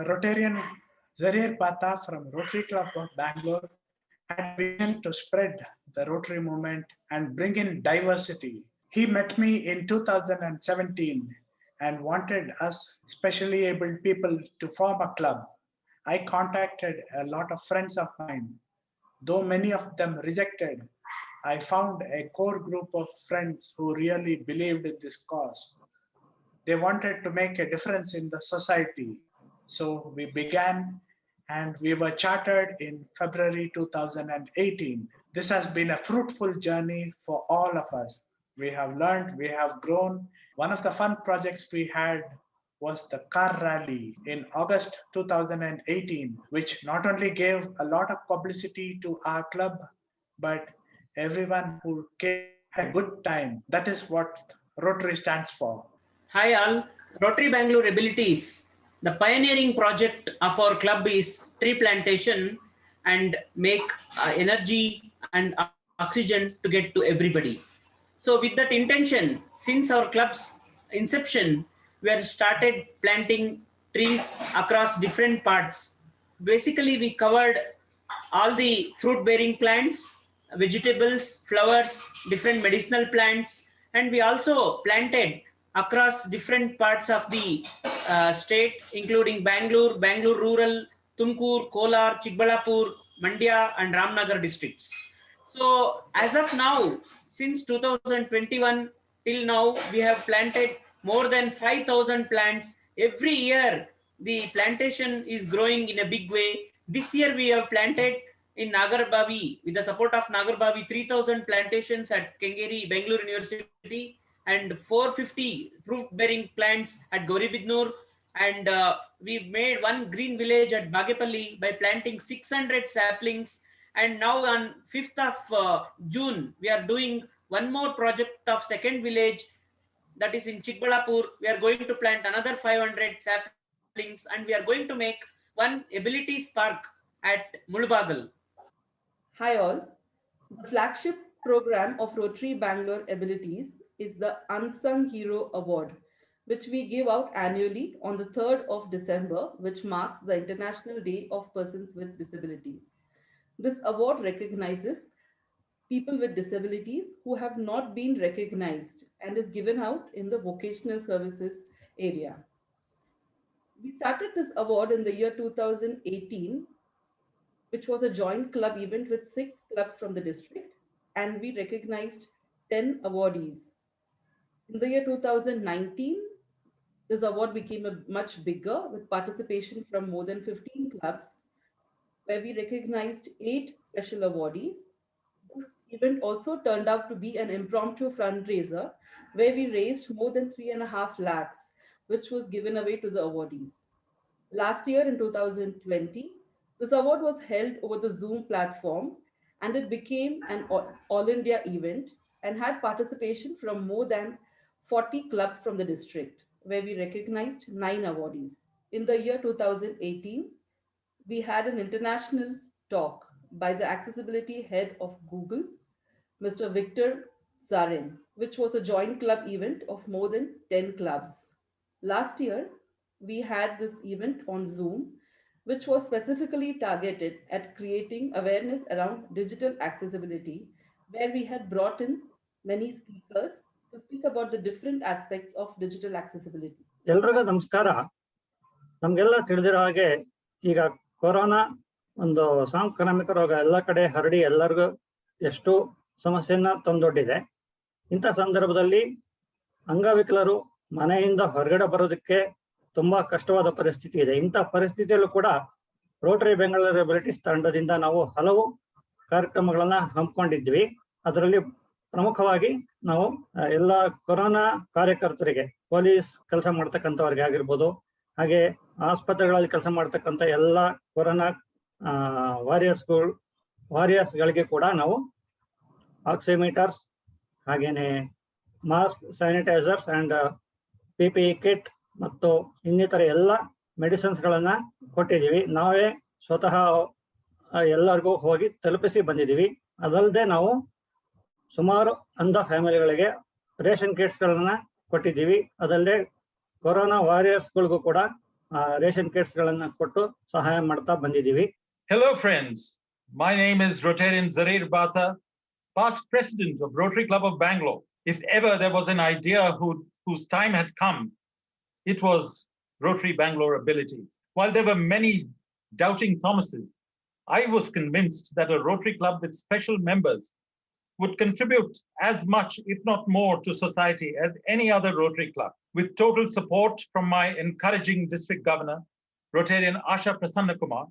Rotarian Zarir Pata from Rotary Club of Bangalore had vision to spread the Rotary movement and bring in diversity. He met me in 2017 and wanted us specially abled people to form a club. I contacted a lot of friends of mine. Though many of them rejected, I found a core group of friends who really believed in this cause. They wanted to make a difference in the society. So we began and we were chartered in February 2018. This has been a fruitful journey for all of us. We have learned, we have grown. One of the fun projects we had was the car rally in August 2018, which not only gave a lot of publicity to our club, but everyone who came had a good time. That is what Rotary stands for. Hi all, Rotary Bangalore Abilities. The pioneering project of our club is tree plantation and make energy and oxygen to get to everybody. So with that intention, since our club's inception, we have started planting trees across different parts. Basically, we covered all the fruit-bearing plants, vegetables, flowers, different medicinal plants, and we also planted across different parts of the state, including Bangalore, Bangalore Rural, Tumkur, Kolar, Chikbalapur, Mandya, and Ramnagar districts. So as of now, since 2021 till now, we have planted more than 5,000 plants. Every year, the plantation is growing in a big way. This year, we have planted in Nagarbavi, with the support of Nagarbavi, 3,000 plantations at Kengeri, Bangalore University, and 450 fruit-bearing plants at Gauribidnur. And we made one green village at Bagepalli by planting 600 saplings. And now on 5th of June, we are doing one more project of second village, that is in Chikbalapur. We are going to plant another 500 saplings, and we are going to make one abilities park at Mulubagal. Hi all. The flagship program of Rotary Bangalore Abilities is the Unsung Hero Award, which we give out annually on the 3rd of December, which marks the International Day of Persons with Disabilities. This award recognizes people with disabilities who have not been recognized and is given out in the vocational services area. We started this award in the year 2018, which was a joint club event with 6 clubs from the district, and we recognized 10 awardees. In the year 2019, this award became much bigger with participation from more than 15 clubs, where we recognized 8 special awardees. This event also turned out to be an impromptu fundraiser where we raised more than 3.5 lakhs, which was given away to the awardees. Last year in 2020, this award was held over the Zoom platform, and it became an all India event and had participation from more than 40 clubs from the district, where we recognized 9 awardees. In the year 2018, we had an international talk by the accessibility head of Google, Mr. Victor Zarin, which was a joint club event of more than 10 clubs. Last year, we had this event on Zoom, which was specifically targeted at creating awareness around digital accessibility, where we had brought in many speakers to speak about the different aspects of digital accessibility. ಎಲ್ರಿಗೂ ನಮಸ್ಕಾರ. ನಮಗೆಲ್ಲ ತಿಳಿದಿರೋ ಹಾಗೆ ಈಗ corona ಒಂದು ಸಾಂಕ್ರಾಮಿಕ ರೋಗ ಎಲ್ಲ ಕಡೆ ಹರಡಿ ಎಲ್ಲರಿಗೂ ಎಷ್ಟು ಸಮಸ್ಯೆಯನ್ನ ತಂದೊಡ್ಡಿದೆ. ಇಂಥ ಸಂದರ್ಭದಲ್ಲಿ ಅಂಗವಿಕಲರು ಮನೆಯಿಂದ ಹೊರಗಡೆ ಬರೋದಕ್ಕೆ ತುಂಬಾ ಕಷ್ಟವಾದ ಪರಿಸ್ಥಿತಿ ಇದೆ. ಇಂಥ ಪರಿಸ್ಥಿತಿಯಲ್ಲೂ ಕೂಡ ರೋಟರಿ ಬೆಂಗಳೂರು ಎಬಿಲಿಟೀಸ್ ತಂಡದಿಂದ ನಾವು ಹಲವು ಕಾರ್ಯಕ್ರಮಗಳನ್ನ ಹಮ್ಮಿಕೊಂಡಿದ್ವಿ. ಅದರಲ್ಲಿ ಪ್ರಮುಖವಾಗಿ ನಾವು ಎಲ್ಲ ಕೊರೋನಾ ಕಾರ್ಯಕರ್ತರಿಗೆ, ಪೊಲೀಸ್ ಕೆಲಸ ಮಾಡ್ತಕ್ಕಂಥವ್ರಿಗೆ ಆಗಿರ್ಬೋದು, ಹಾಗೆ ಆಸ್ಪತ್ರೆಗಳಲ್ಲಿ ಕೆಲಸ ಮಾಡ್ತಕ್ಕಂಥ ಎಲ್ಲ ಕೊರೋನಾ ವಾರಿಯರ್ಸ್ಗಳಿಗೆ ಕೂಡ ನಾವು ಆಕ್ಸಿಮೀಟರ್ಸ್, ಹಾಗೇನೆ mask, sanitisers and PPE kit ಮತ್ತು ಇನ್ನಿತರ ಎಲ್ಲ ಮೆಡಿಸಿನ್ಸ್ಗಳನ್ನ ಕೊಟ್ಟಿದ್ದೀವಿ. ನಾವೇ ಸ್ವತಃ ಎಲ್ಲರಿಗೂ ಹೋಗಿ ತಲುಪಿಸಿ ಬಂದಿದ್ದೀವಿ. ಅದಲ್ಲದೆ ನಾವು ಸುಮಾರು ಅಂಧ ಫ್ಯಾಮಿಲಿಗಳಿಗೆ ರೇಷನ್ ಕಿಟ್ಸ್ಗಳನ್ನ ಕೊಟ್ಟಿದ್ದೀವಿ. ಅದಲ್ಲದೆ ಕೊರೋನಾ ವಾರಿಯರ್ಸ್ಗಳಿಗೂ ಕೂಡ ರೇಷನ್ ಕಿಟ್ಸ್ಗಳನ್ನ ಕೊಟ್ಟು ಸಹಾಯ ಮಾಡ್ತಾ ಬಂದಿದ್ದೀವಿ. Hello friends, my name is Rotarian Zarir Bata, past president of Rotary Club of Bangalore. If ever there was an idea whose time had come, it was Rotary Bangalore Abilities. While there were many doubting Thomases, I was convinced that a Rotary Club with special members would contribute as much, if not more, to society as any other Rotary Club. With total support from my encouraging district governor, Rotarian Asha Prasannakumar,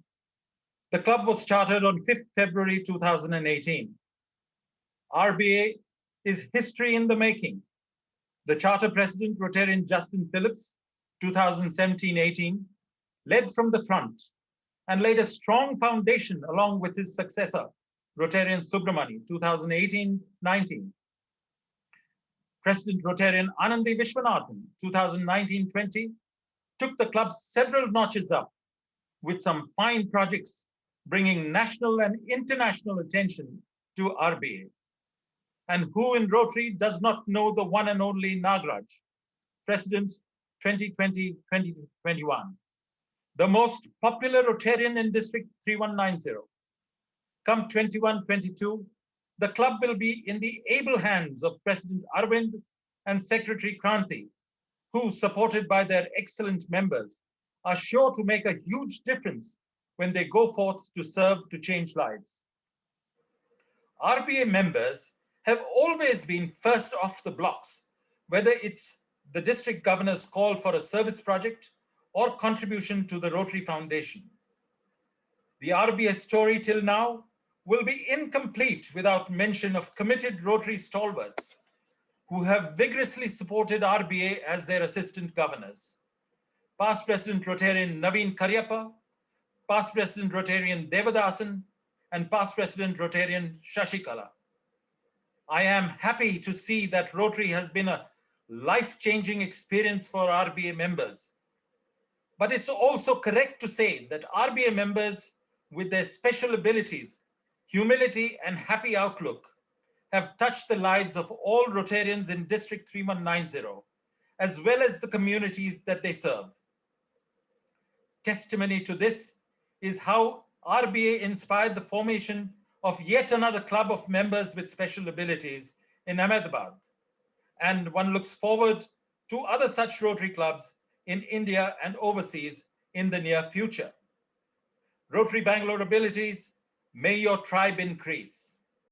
the club was started on 5th February 2018. RBA is history in the making. The charter president, Rotarian Justin Phillips, 2017-18, led from the front and laid a strong foundation along with his successor, Rotarian Subramani, 2018-19. President Rotarian Anandi Vishwanathan, 2019-20, took the club several notches up with some fine projects bringing national and international attention to RBA. And who in Rotary does not know the one and only Nagraj, President 2020-2021, the most popular Rotarian in District 3190. Come 21-22, the club will be in the able hands of President Arvind and Secretary Kranti, who, supported by their excellent members, are sure to make a huge difference when they go forth to serve to change lives. RBA members have always been first off the blocks, whether it's the district governor's call for a service project or contribution to the Rotary Foundation. The RBA story till now will be incomplete without mention of committed Rotary stalwarts who have vigorously supported RBA as their assistant governors. Past President Rotarian Naveen Karyappa, past President Rotarian Devadasan, and past President Rotarian Shashikala. I am happy to see that Rotary has been a life-changing experience for RBA members. But it's also correct to say that RBA members with their special abilities, humility, and happy outlook have touched the lives of all Rotarians in District 3190, as well as the communities that they serve. Testimony to this is how RBA inspired the formation of yet another club of members with special abilities in Ahmedabad. And one looks forward to other such Rotary clubs in India and overseas in the near future. Rotary Bangalore Abilities, may your tribe increase.